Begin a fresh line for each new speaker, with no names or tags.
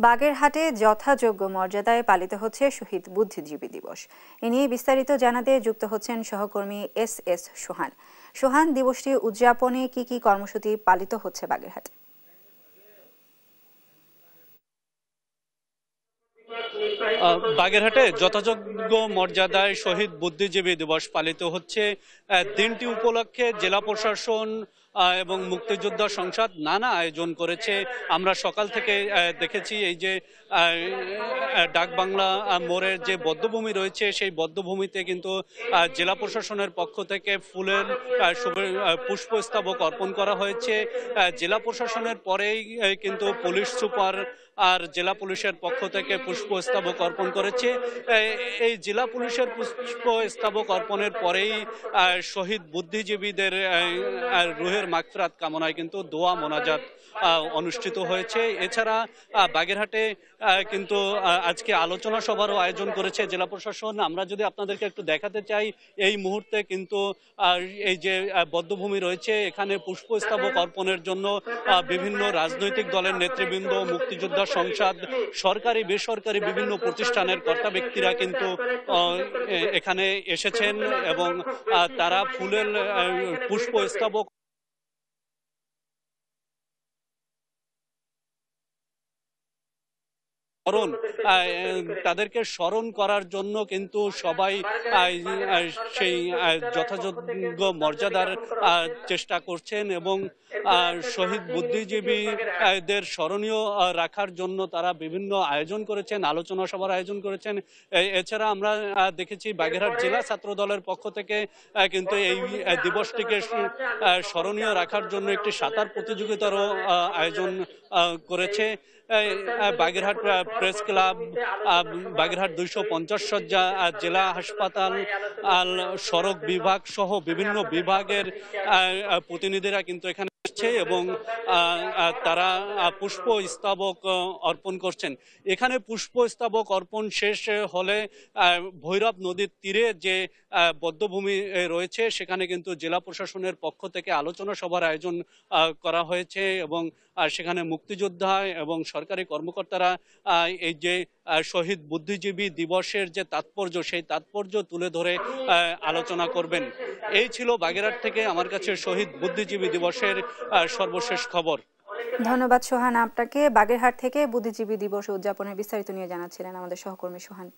বাগেরহাটে যথাযোগ্য মর্যাদায় পালিত হচ্ছে শহীদ বুদ্ধিজীবী দিবস। এ নিয়ে বিস্তারিত জানাতে যুক্ত হচ্ছেন সহকর্মী এস সোহান। সোহান, দিবসটি উদযাপনে কি কি কর্মসূচি পালিত হচ্ছে বাগেরহাটে?
বাগেরহাটে যথাযোগ্য মর্যাদায় শহীদ বুদ্ধিজীবী দিবস পালিত হচ্ছে। দিনটি উপলক্ষে জেলা প্রশাসন এবং মুক্তিযোদ্ধা সংসদ নানা আয়োজন করেছে। আমরা সকাল থেকে দেখেছি এই যে ডাকবাংলা মোড়ের যে বধ্যভূমি রয়েছে সেই বধ্যভূমিতে কিন্তু জেলা প্রশাসনের পক্ষ থেকে ফুলের পুষ্পস্তবক অর্পণ করা হয়েছে। জেলা প্রশাসনের পরেই কিন্তু পুলিশ সুপার আর জেলা পুলিশের পক্ষ থেকে পুষ্পস্তবক অর্পণ করেছে। এই জেলা পুলিশের পুষ্পস্তবক অর্পণের পরেই শহীদ বুদ্ধিজীবীদের রুহের মাগফিরাত কামনায় কিন্তু দোয়া মোনাজাত অনুষ্ঠিত হয়েছে। এছাড়া বাগেরহাটে কিন্তু আজকে আলোচনা সভারও আয়োজন করেছে জেলা প্রশাসন। আমরা যদি আপনাদেরকে একটু দেখাতে চাই, এই মুহূর্তে কিন্তু এই যে বধ্যভূমি রয়েছে এখানে পুষ্পস্তবক অর্পণের জন্য বিভিন্ন রাজনৈতিক দলের নেতৃবৃন্দ, মুক্তিযোদ্ধা সংসদ, সরকারি বেসরকারি বিভিন্ন প্রতিষ্ঠানের কর্তা ব্যক্তিরা কিন্তু এখানে এসেছেন এবং তারা ফুলের পুষ্পস্তবক তাদেরকে স্মরণ করার জন্য কিন্তু সবাই সেই যথাযোগ্য মর্যাদার চেষ্টা করছেন এবং শহীদ বুদ্ধিজীবীদের স্মরণীয় রাখার জন্য তারা বিভিন্ন আয়োজন করেছেন, আলোচনা সভার আয়োজন করেছেন। এছাড়া আমরা দেখেছি বাগেরহাট জেলা ছাত্র দলের পক্ষ থেকে কিন্তু এই দিবসটিকে স্মরণীয় রাখার জন্য একটি সাঁতার প্রতিযোগিতারও আয়োজন করেছে। বাগেরহাট প্রেস ক্লাব, বাগেরহাট 250 শয্যা জেলা হাসপাতাল, সড়ক বিভাগ সহ বিভিন্ন বিভাগের প্রতিনিধিরা কিন্তু এখানে এবং তারা পুষ্প স্তবক অর্পণ করছেন। এখানে পুষ্প স্তবক অর্পণ শেষ হলে ভৈরব নদীর তীরে যে বধ্যভূমি রয়েছে সেখানে কিন্তু জেলা প্রশাসনের পক্ষ থেকে আলোচনা সভার আয়োজন করা হয়েছে এবং সেখানে মুক্তিযোদ্ধা এবং সরকারি কর্মকর্তারা এই যে শহীদ বুদ্ধিজীবী দিবসের যে তাৎপর্য সেই তাৎপর্য তুলে ধরে আলোচনা করবেন। এই ছিল বাগেরহাট থেকে আমার কাছে শহীদ বুদ্ধিজীবী দিবসের সর্বশেষ খবর।
ধন্যবাদ সোহান আপনাকে। বাগেরহাট থেকে বুদ্ধিজীবী দিবস উদযাপনের বিস্তারিত নিয়ে জানাচ্ছিলেন আমাদের সহকর্মী সোহান।